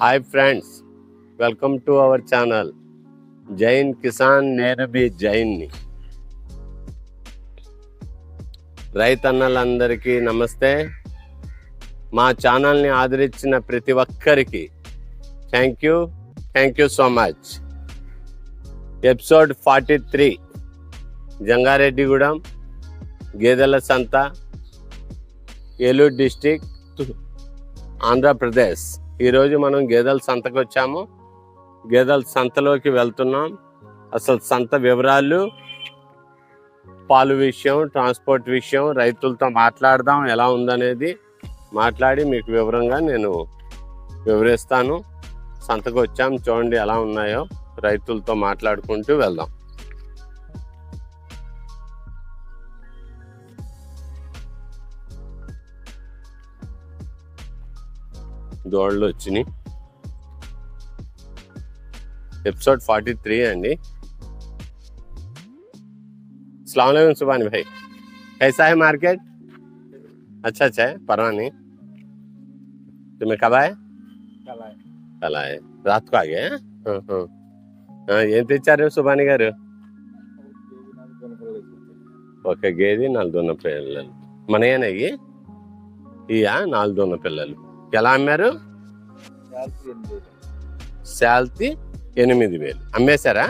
Hi friends, welcome to our channel Jain Kisan. నేను మీ జైన్ని. రైతన్నలందరికీ నమస్తే. మా ఛానల్ని ఆదరించిన ప్రతి ఒక్కరికి thank you so much. Episode 43 Jangareddygudem గేదెల సంత, ఏలూరు డిస్టిక్, ఆంధ్రప్రదేశ్. ఈరోజు మనం గేదెల సంతకు వచ్చాము. గేదెల సంతలోకి వెళ్తున్నాం. అసలు సంత వివరాలు, పాలు విషయం, ట్రాన్స్పోర్ట్ విషయం, రైతులతో మాట్లాడదాం. ఎలా ఉందనేది మాట్లాడి మీకు వివరంగా నేను వివరిస్తాను. సంతకు వచ్చాము, చూడండి ఎలా ఉన్నాయో. రైతులతో మాట్లాడుకుంటూ వెళ్దాం. దోళ్ళు వచ్చినాయి. ఎపిసోడ్ 43 అండి. अस्सलाम वालेकुम सुभानी भाई, कैसा है मार्केट? अच्छा है, परवाह नहीं. तुम्हें कब आए? कल आए. रात को आ गए? ఏం తెచ్చారు సుబాని గారు? ఒక గేది, 4 దూన్న పిల్లలు. మనయేనా ఇయా 4 దూన్న పిల్లలు. ఎలా అమ్మారు? శాల్తీ 8,000 అమ్మేశారా?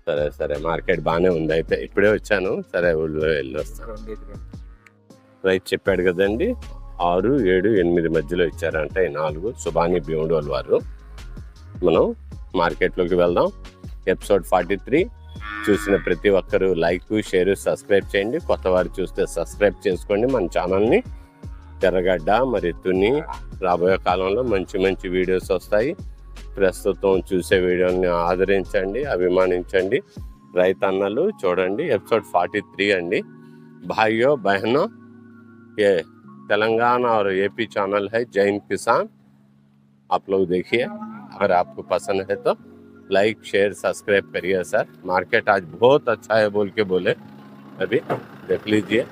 సరే సరే, మార్కెట్ బాగానే ఉంది. అయితే ఇప్పుడే వచ్చాను. సరే, ఊళ్ళో వెళ్ళి వస్తాను. రైతు చెప్పాడు కదండి, 6, 7, 8 మధ్యలో ఇచ్చారంట ఈ 4. సుబాని భీముడోలు వారు. మనం మార్కెట్లోకి వెళ్దాం. ఎపిసోడ్ 43 చూసిన ప్రతి ఒక్కరూ లైక్, షేర్, సబ్స్క్రైబ్ చేయండి. కొత్త వారు చూస్తే సబ్స్క్రైబ్ చేసుకోండి మన ఛానల్ని. ఎర్రగడ్డ మరి తుని రాబోయే కాలంలో మంచి మంచి వీడియోస్ వస్తాయి. ప్రస్తుతం చూసే వీడియోని ఆదరించండి, అభిమానించండి. రైతన్నలు చూడండి. ఎపిసోడ్ 43 అండి. भाइयों बहनों, ये तेलंगाना और एपी चैनल है जैन किसान. आप लोग देखिए, अगर आपको पसंद है तो लाइक, शेयर, सब्सक्राइब करिए सर. मार्केट आज बहुत अच्छा है बोल के बोले, अभी देख लीजिए.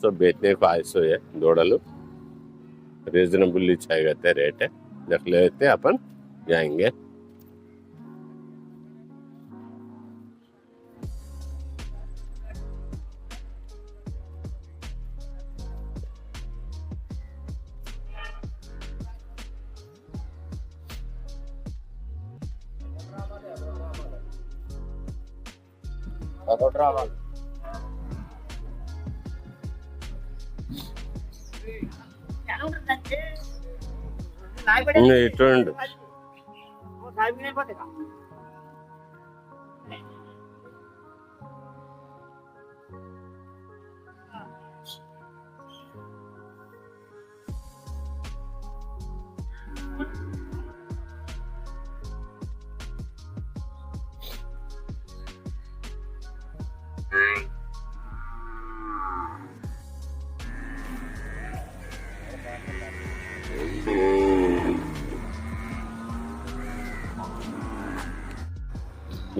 सब बेचने को आए सो है. दौड़ालू रीजनेबल चाहिए रेट है. देख लेते अपन जाएंगे.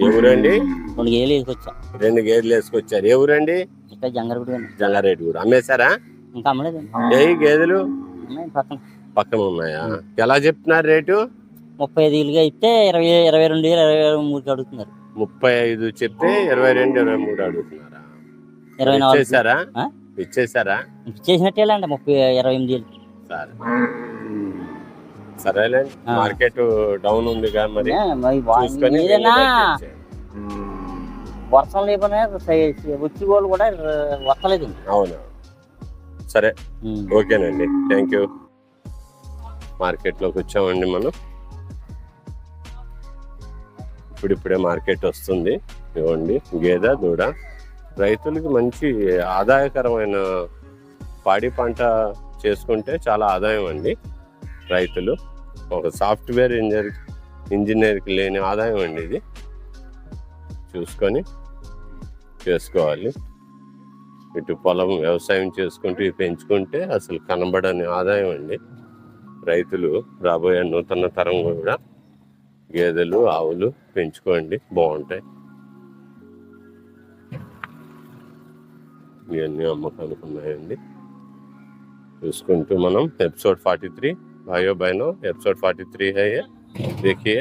ఇటువంటి ఎవరండి? 2 గేదెలు వేసుకొచ్చా. 2 గేదెలు వేసుకొచ్చారు. ఎవరండి? ఇక్కడ జంగారెడ్డి కూడా. అమ్మేశారా? ఇంకా అమ్మలేదు. ఏ గేదెలు పక్కన పక్కన ఉన్నాయా? ఎలా చెప్తున్నారు రేటు? 35 ఇస్తే 22, 23 అడుగుతున్నారు. 35 చెప్తే 22, 23 అడుగుతున్నారా? 24 ఇచ్చేసారా? ఇచ్చేసినట్టే అండి. 28 సరే సరేలేండి. మార్కెట్ డౌన్ ఉందిగా, మరి చూసుకొని వర్షం లేకపోయినా వచ్చి వాళ్ళు కూడా వస్తలేదు. అవును, సరే, ఓకేనండి, థ్యాంక్ యూ. మార్కెట్లోకి వచ్చామండి మనం. ఇప్పుడిప్పుడే మార్కెట్ వస్తుంది. ఇవ్వండి, గేదె, దూడ. రైతులకి మంచి ఆదాయకరమైన పాడి పంట చేసుకుంటే చాలా ఆదాయం అండి. రైతులు ఒక సాఫ్ట్వేర్ ఇంజనీర్కి లేని ఆదాయం అండి ఇది. చూసుకొని చేసుకోవాలి. ఇటు పొలం వ్యవసాయం చేసుకుంటూ ఇవి పెంచుకుంటే అసలు కనబడని ఆదాయం అండి. రైతులు రాబోయే నూతన తరం కూడా గేదెలు, ఆవులు పెంచుకోండి, బాగుంటాయి. ఇవన్నీ అమ్మకానికి ఉన్నాయండి. చూసుకుంటూ మనం एपिसोड 43 भाइयों बहनों एपिसोड 43 है ये, देखिए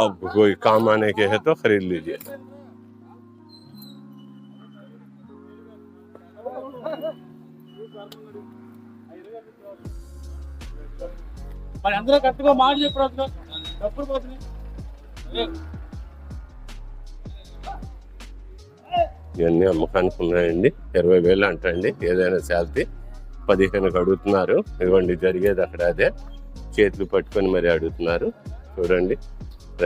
अब कोई काम आने के है तो खरीद लीजिए. మరి అందరూ కరెక్ట్గా మాట చెప్పడం తప్పుడు పోతుంది. ఇవన్నీ అమ్మకానికి ఉన్నాయండి. 20,000 అంటండి ఏదైనా శాలరీ. 15 అడుగుతున్నారు. ఇవ్వండి జరిగేది అక్కడ అదే, చేతులు పట్టుకొని మరి అడుగుతున్నారు. చూడండి,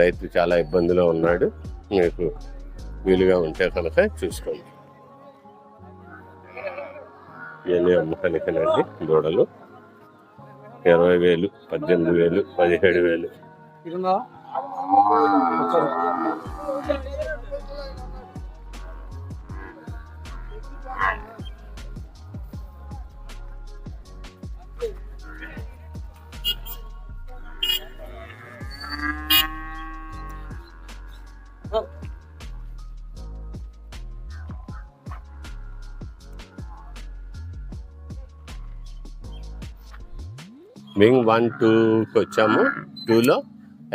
రైతు చాలా ఇబ్బందిలో ఉన్నాడు. మీకు వీలుగా ఉంటే కనుక చూసుకోండి. ఇవన్నీ అమ్మకానికేనండి. దూడలు 20,000, 18,000, 17,000. వింగ్ 1, 2కి వచ్చాము. 2లో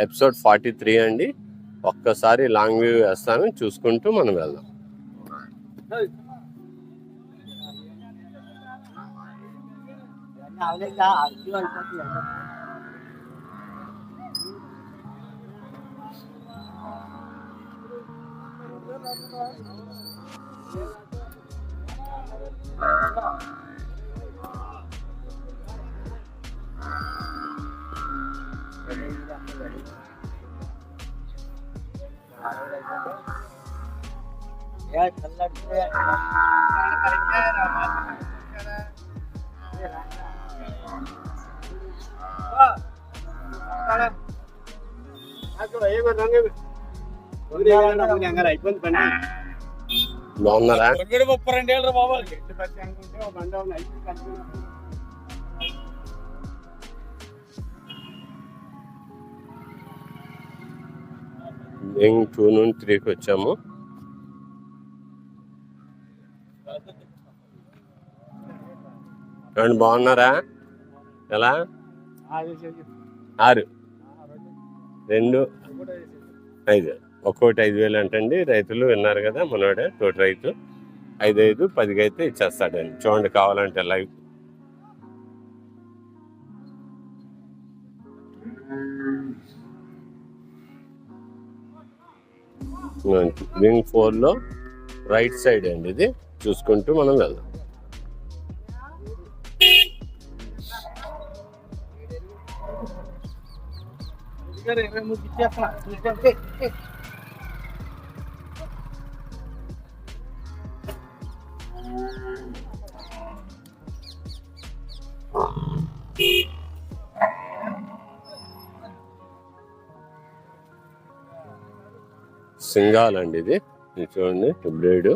ఎపిసోడ్ 43 అండి. ఒక్కసారి లాంగ్ వ్యూ వేస్తాను, చూసుకుంటూ మనం వెళ్దాం. బాగున్నారా? 32 ఏళ్ళ బాబా. వింగ్ 2 నుండి 3కి వచ్చాము. ఏమండి బాగున్నారా? ఎలా? 6, 2, 5. ఒక్కోటి 5,000 అంటండి. రైతులు విన్నారు కదా, మనోడే తోటి రైతు. 5, 10కి అయితే ఇచ్చేస్తాడండి. చూడండి కావాలంటే లైవ్. వింగ్ 4లో రైట్ సైడ్ అండి ఇది, చూసుకుంటూ మనం వెళ్దాం. సింగాల్ అండి ఇది చూడండి, బ్లేడ్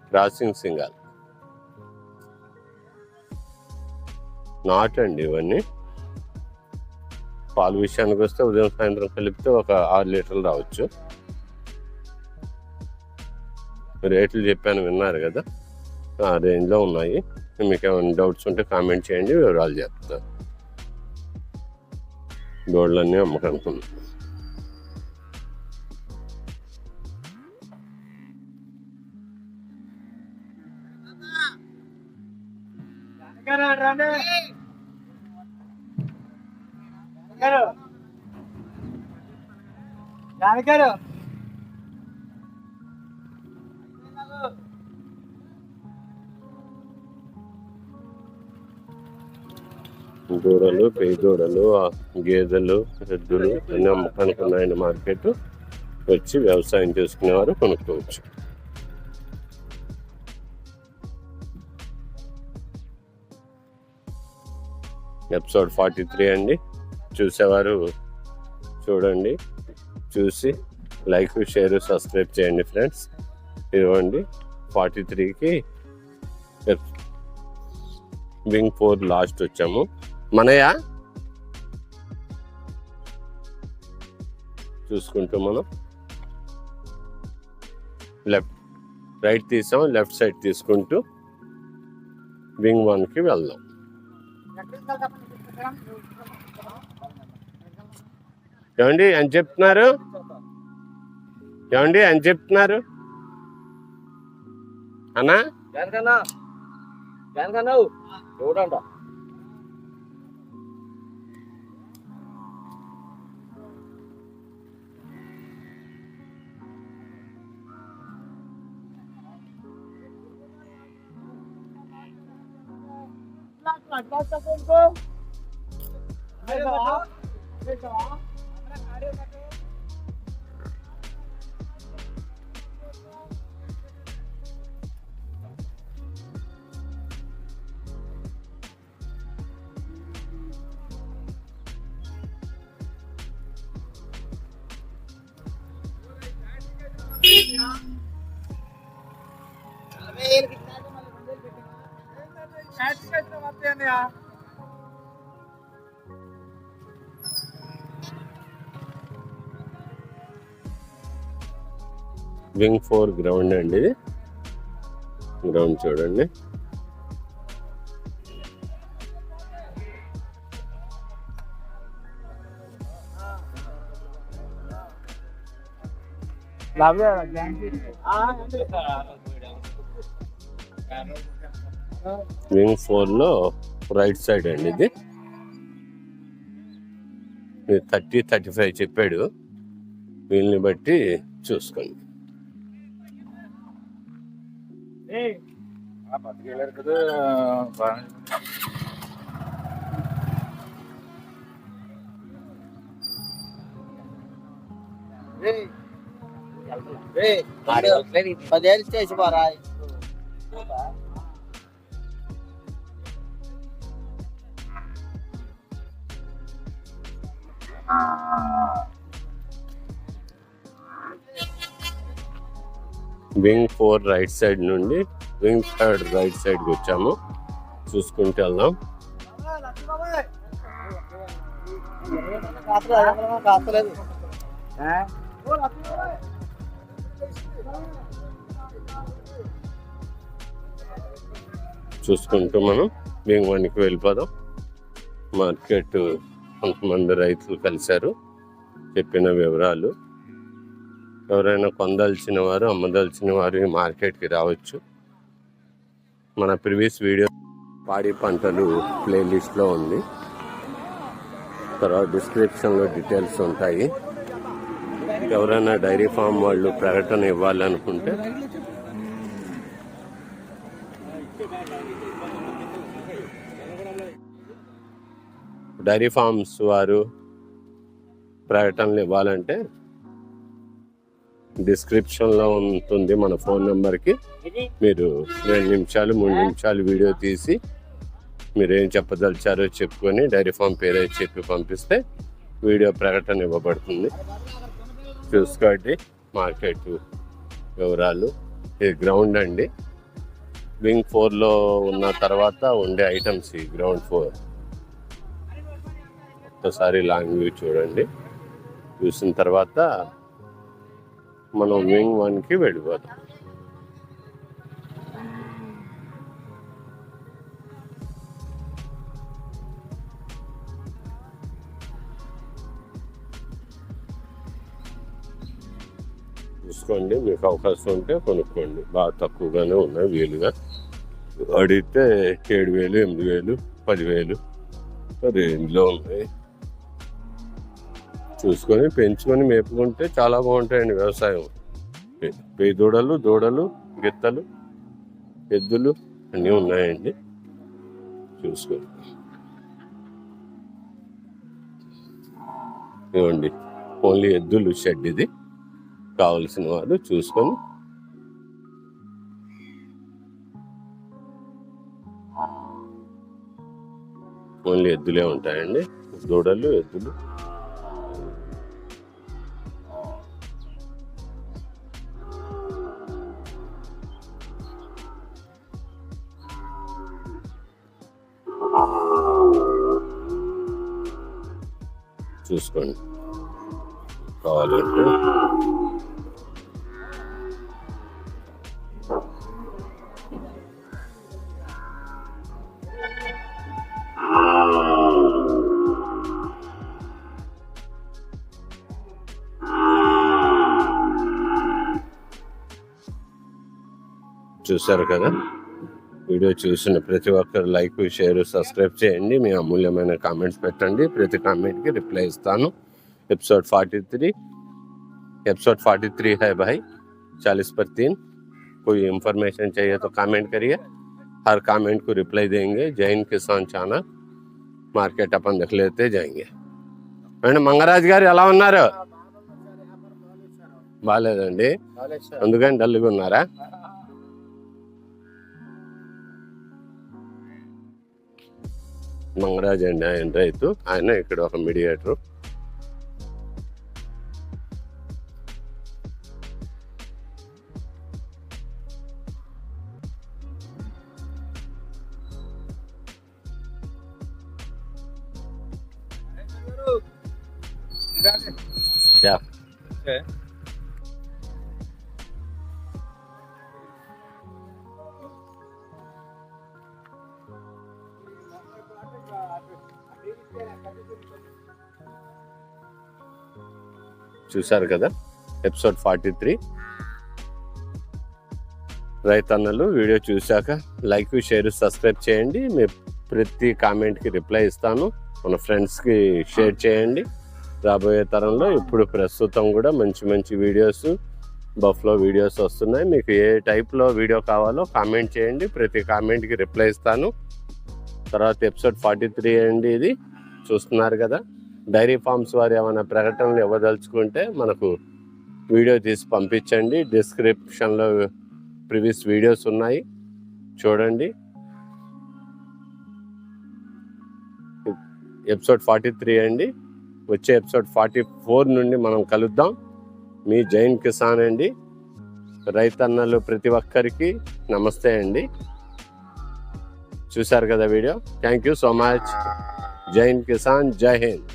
క్రాసింగ్ సింగాల్. నాట్ అండి ఇవన్నీ. పాలు విషయానికి వస్తే ఉదయం సాయంత్రం కలిపితే ఒక 6 లీటర్లు రావచ్చు. రేట్లు చెప్పాను, విన్నారు కదా, ఆ రేంజ్లో ఉన్నాయి. మీకు ఏమైనా డౌట్స్ ఉంటే కామెంట్ చేయండి, వివరాలు చెప్తాను. గోల్డ్లన్నీ అమ్మకనుకున్నాం. దూడలు, పెయ్యి దూడలు, గేదెలు, ఎద్దులు అన్నీ అమ్మకానికి ఉన్నాయండి. మార్కెట్ వచ్చి వ్యవసాయం చేసుకునేవారు కొనుక్కోవచ్చు. ఎపిసోడ్ 43 అండి. చూసేవారు చూడండి, చూసి లైక్, షేర్, సబ్స్క్రైబ్ చేయండి ఫ్రెండ్స్. ఇదిగోండి 43కి వింగ్ 4 లాస్ట్ వచ్చాము. మనయా చూసుకుంటూ మనం లెఫ్ట్ రైట్ తీసాం, లెఫ్ట్ సైడ్ తీసుకుంటూ వింగ్ 1కి వెళ్దాం. ఏమండి అని చెప్తున్నారు? ఏమండి అని చెప్తున్నారు అన్నా? చూడండి వింగ్ 4 గ్రౌండ్ అండి ఇది. గ్రౌండ్ చూడండి. వింగ్ 4లో రైట్ సైడ్ అండి ఇది. 30-35 చెప్పాడు, వీళ్ళని బట్టి చూసుకోండి. పదేళ్ళు చేసి పోరా. వింగ్ 4 రైట్ సైడ్ నుండి వింగ్ 3 రైట్ సైడ్కి వచ్చాము. చూసుకుంటూ వెళ్దాం. చూసుకుంటూ మనం వింగ్ 1కి వెళ్ళిపోదాం. మార్కెట్ కొంతమంది రైతులు కలిశారు, చెప్పిన వివరాలు. ఎవరైనా కొనదలిచిన వారు, అమ్మదలిచిన వారు ఈ మార్కెట్కి రావచ్చు. మన ప్రీవియస్ వీడియో పాడి పంటలు ప్లేలిస్ట్లో ఉంది, తర్వాత డిస్క్రిప్షన్లో డీటెయిల్స్ ఉంటాయి. ఎవరైనా డైరీ ఫామ్ వాళ్ళు ప్రకటన ఇవ్వాలనుకుంటే డైరీ ఫార్మ్స్ వారు ప్రకటనలు ఇవ్వాలంటే డిస్క్రిప్షన్లో ఉంటుంది మన ఫోన్ నెంబర్కి. మీరు 2 నిమిషాలు 3 నిమిషాలు వీడియో తీసి మీరేం చెప్పదలిచారో చెప్పుకొని డైరీ ఫామ్ పేరు చెప్పి పంపిస్తే వీడియో ప్రకటన ఇవ్వబడుతుంది. చూసుకోండి మార్కెట్ వివరాలు. ఇది గ్రౌండ్ అండి. వింగ్ 4లో ఉన్న తర్వాత ఉండే ఐటమ్స్ ఈ గ్రౌండ్ 4. ఒక్కసారి లాంగ్ వ్యూ చూడండి. చూసిన తర్వాత మనం వింగ్ 1కి వెళ్ళిపోతాం. చూసుకోండి, మీకు అవకాశం ఉంటే కొనుక్కోండి. బాగా తక్కువగానే ఉన్నాయి, వీలుగా అడిగితే 7,000, 8,000, 10,000 రేంజ్లో ఉన్నాయి. చూసుకొని పెంచుకొని మేపుకుంటే చాలా బాగుంటాయండి వ్యవసాయం. దూడలు, గిత్తలు, ఎద్దులు అన్నీ ఉన్నాయండి. చూసుకొని ఇవ్వండి, ఓన్లీ ఎద్దులు షెడ్ ఇది. కావలసిన వాళ్ళు చూసుకొని ఓన్లీ ఎద్దులే ఉంటాయండి. దూడలు, ఎద్దులు. చూసుకోండి కావాలంటే చూసారు కదా, వీడియో చూసిన ప్రతి ఒక్కరు లైక్, షేర్, సబ్స్క్రైబ్ చేయండి. మీ అమూల్యమైన కామెంట్స్ పెట్టండి, ప్రతి కామెంట్కి రిప్లై ఇస్తాను. एपिसोड 43 है भाई, 40/3. कोई इंफॉर्मेशन चाहिए तो कमेंट करिए, हर कमेंट को रिप्लाई देंगे. जय हिंद किसान ఛానల్ మార్కెట్ अपन देख लेते जाएंगे. అండ్ మంగరాజ్ గారు ఎలా ఉన్నారు? బాగాలేదండి, అందుకని డల్గా ఉన్నారా? మంగరాజ్ అండి ఆయన రైతు, ఆయన ఇక్కడ ఒక మీడియేటర్. Yeah. Okay. చూశారు కదా ఎపిసోడ్ 43. రైతన్నలు వీడియో చూశాక లైక్, షేర్, సబ్స్క్రైబ్ చేయండి. మీ ప్రతి కామెంట్కి రిప్లై ఇస్తాను. మన ఫ్రెండ్స్కి షేర్ చేయండి. రాబోయే తరంలో ఇప్పుడు ప్రస్తుతం కూడా మంచి మంచి వీడియోస్, బఫ్లో వీడియోస్ వస్తున్నాయి. మీకు ఏ టైప్లో వీడియో కావాలో కామెంట్ చేయండి, ప్రతి కామెంట్కి రిప్లై ఇస్తాను. తర్వాత ఎపిసోడ్ 43 అండి ఇది, చూస్తున్నారు కదా. డైరీ ఫార్మ్స్ వారు ఏమైనా ప్రకటనలు ఇవ్వదలుచుకుంటే మనకు వీడియో తీసి పంపించండి. డిస్క్రిప్షన్లో ప్రీవియస్ వీడియోస్ ఉన్నాయి, చూడండి. ఎపిసోడ్ 43 అండి. వచ్చే ఎపిసోడ్ 44 నుండి మనం కలుద్దాం. మీ జైన్ కిసాన్ అండి. రైతన్నలు ప్రతి ఒక్కరికి నమస్తే అండి. చూశారు కదా video. Thank you so much. Jain Kisan, జై హింద్.